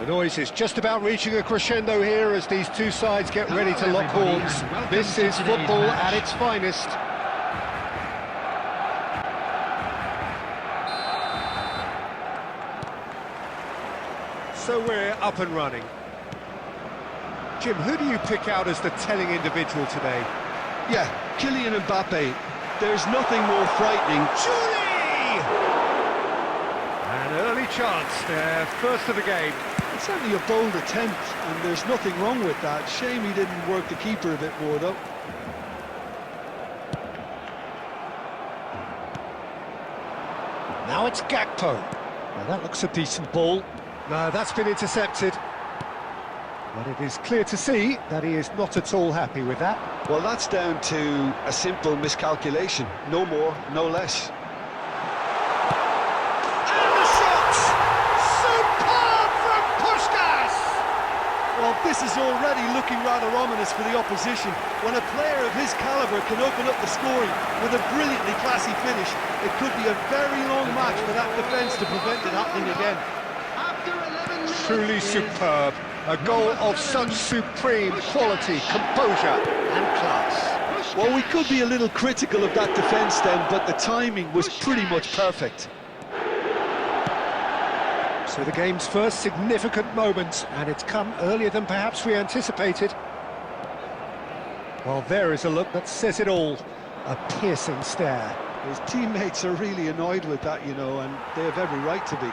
The noise is just about reaching a crescendo here as these two sides get ready to lock horns. This is football at its finest. So we're up and running. Jim, who do you pick out as the telling individual today? Yeah, Kylian Mbappe. There's nothing more frightening. Julie! An early chance there, first of the game. It's certainly a bold attempt, and there's nothing wrong with that. Shame he didn't work the keeper a bit more, though. Now it's Gakpo. Now that looks a decent ball. No, that's been intercepted. But it is clear to see that he is not at all happy with that. Well, that's down to a simple miscalculation. No more, no less. And the shot! Superb from Puskás! Well, this is already looking rather ominous for the opposition. When a player of his calibre can open up the scoring with a brilliantly classy finish, it could be a very long match for that defence to prevent it happening again. Truly superb. A goal of such supreme quality, composure and class. Well, we could be a little critical of that defence then, but the timing was pretty much perfect. So the game's first significant moment, and it's come earlier than perhaps we anticipated. Well, there is a look that says it all. A piercing stare. His teammates are really annoyed with that, you know, and they have every right to be.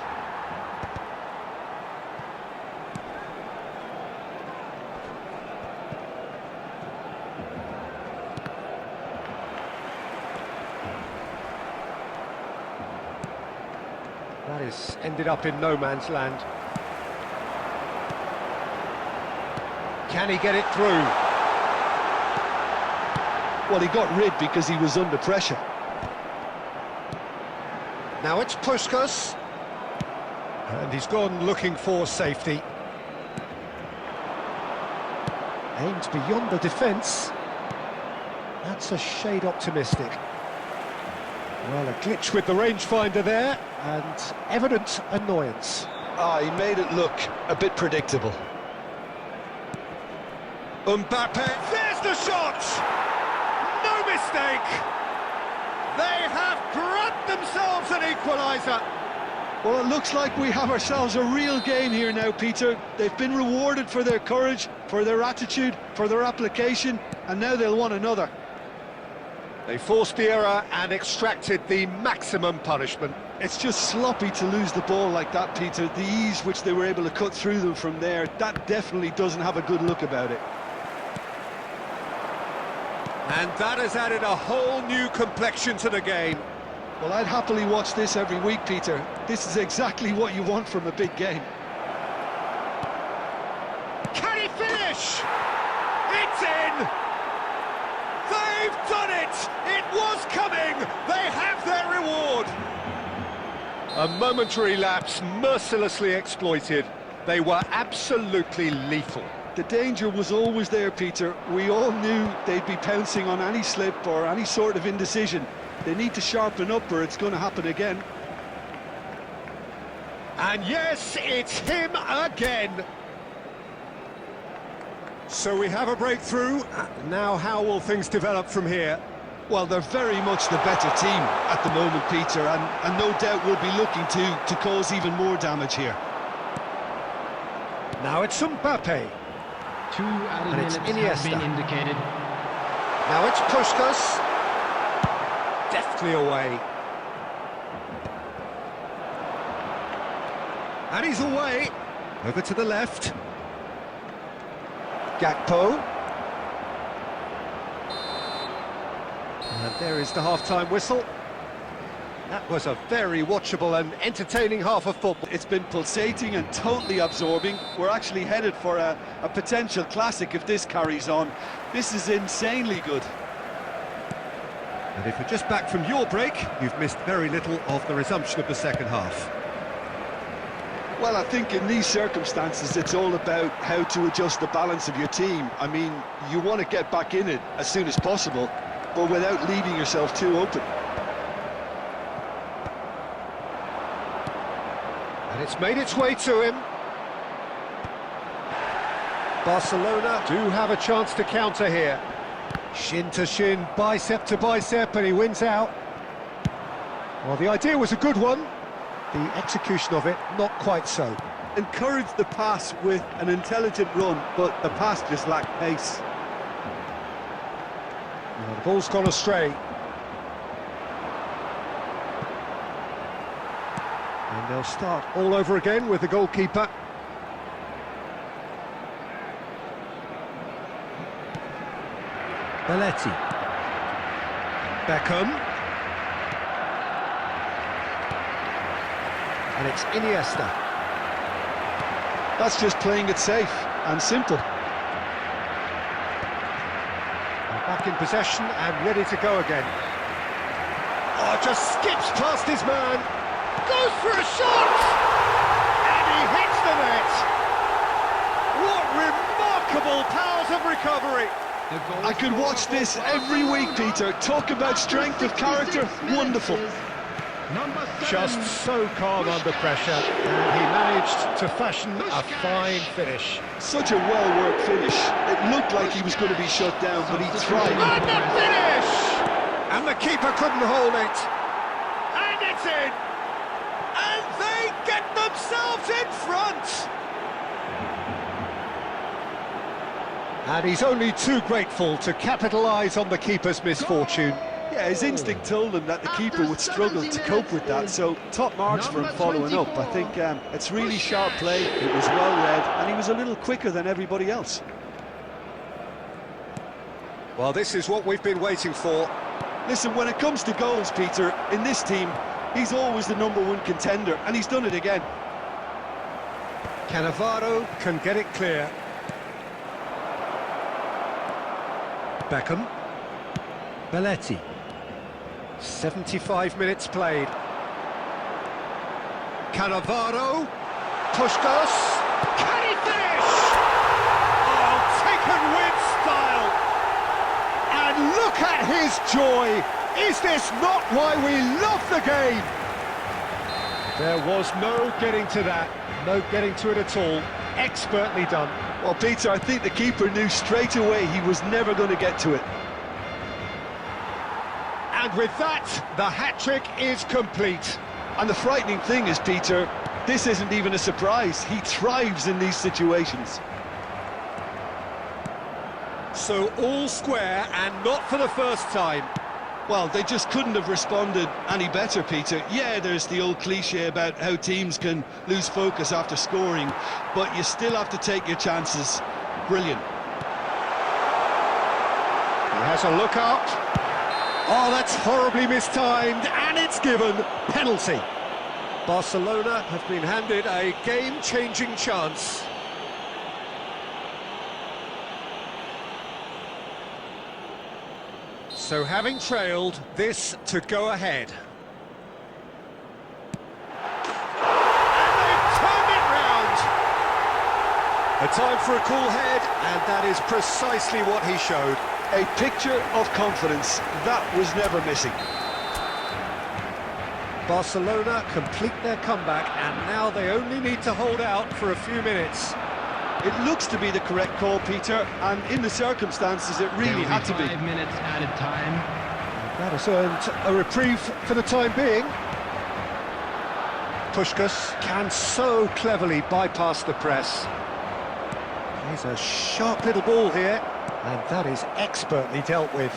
That is ended up in no man's land. Can he get it through? Well, he got rid because he was under pressure. Now it's Puskás. And he's gone looking for safety. Aimed beyond the defence. That's a shade optimistic. Well, a glitch with the rangefinder there, and evident annoyance. He made it look a bit predictable. Mbappe, there's the shot! No mistake! They have grabbed themselves an equaliser! Well, it looks like we have ourselves a real game here now, Peter. They've been rewarded for their courage, for their attitude, for their application, and now they'll want another. They forced the error and extracted the maximum punishment. It's just sloppy to lose the ball like that, Peter. The ease which they were able to cut through them from there, that definitely doesn't have a good look about it. And that has added a whole new complexion to the game. Well, I'd happily watch this every week, Peter. This is exactly what you want from a big game. Can he finish? It's in! They've done it! It was coming! They have their reward! A momentary lapse mercilessly exploited. They were absolutely lethal. The danger was always there, Peter. We all knew they'd be pouncing on any slip or any sort of indecision. They need to sharpen up or it's going to happen again. And yes, it's him again! So we have a breakthrough. Now how will things develop from here? Well, they're very much the better team at the moment, Peter, and no doubt will be looking to cause even more damage here. Now it's Mbappe. 2 added And it's minutes have Iniesta. been indicated. Now it's Puskás. Deftly away. And he's away. Over to the left. Gakpo. And there is the half-time whistle. That was a very watchable and entertaining half of football. It's been pulsating and totally absorbing. We're actually headed for a potential classic if this carries on. This is insanely good. And if you're just back from your break, you've missed very little of the resumption of the second half. Well, I think in these circumstances, it's all about how to adjust the balance of your team. I mean, you want to get back in it as soon as possible, but without leaving yourself too open. And it's made its way to him. Barcelona do have a chance to counter here. Shin to shin, bicep to bicep, and he wins out. Well, the idea was a good one. The execution of it, not quite so. Encouraged the pass with an intelligent run, but the pass just lacked pace. Well, the ball's gone astray. And they'll start all over again with the goalkeeper. Belletti. Beckham. And it's Iniesta. That's just playing it safe and simple. Back in possession and ready to go again. Oh, just skips past his man. Goes for a shot! And he hits the net. What remarkable powers of recovery. I could watch this every week, Peter. Talk about strength of character. Wonderful. Just so calm under pressure, and he managed to fashion a fine finish. Such a well-worked finish. It looked like he was going to be shut down, but he tried. And the finish! And the keeper couldn't hold it. And it's in! And they get themselves in front! And he's only too grateful to capitalise on the keeper's misfortune. Yeah, his instinct told him that the keeper would struggle to cope with that, so top marks for him following up. I think it's really sharp play, it was well read, and he was a little quicker than everybody else. Well, this is what we've been waiting for. Listen, when it comes to goals, Peter, in this team, he's always the #1 contender, and he's done it again. Cannavaro can get it clear. Beckham. Belletti. 75 minutes played. Cannavaro. Puskás. Can he finish? Oh, taken with style. And look at his joy. Is this not why we love the game? There was no getting to that. No getting to it at all. Expertly done. Well, Peter, I think the keeper knew straight away he was never going to get to it. And with that, the hat-trick is complete. And the frightening thing is, Peter, this isn't even a surprise. He thrives in these situations. So all square, and not for the first time. Well, they just couldn't have responded any better, Peter. Yeah, there's the old cliche about how teams can lose focus after scoring, but you still have to take your chances. Brilliant. He has a look up. Oh, that's horribly mistimed, and it's given. Penalty. Barcelona have been handed a game-changing chance. So having trailed, this to go ahead. And they've turned it round. A time for a cool head, and that is precisely what he showed. A picture of confidence, that was never missing. Barcelona complete their comeback, and now they only need to hold out for a few minutes. It looks to be the correct call, Peter, and in the circumstances it really had to be. 5 minutes added time. That has earned a reprieve for the time being. Puskás can so cleverly bypass the press. Here's a sharp little ball here, and that is expertly dealt with.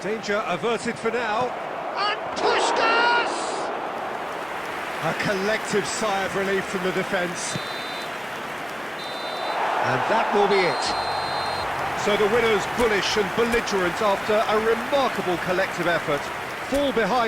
Danger averted for now. And Puskás! A collective sigh of relief from the defence. And that will be it. So the winners, bullish and belligerent after a remarkable collective effort, fall behind.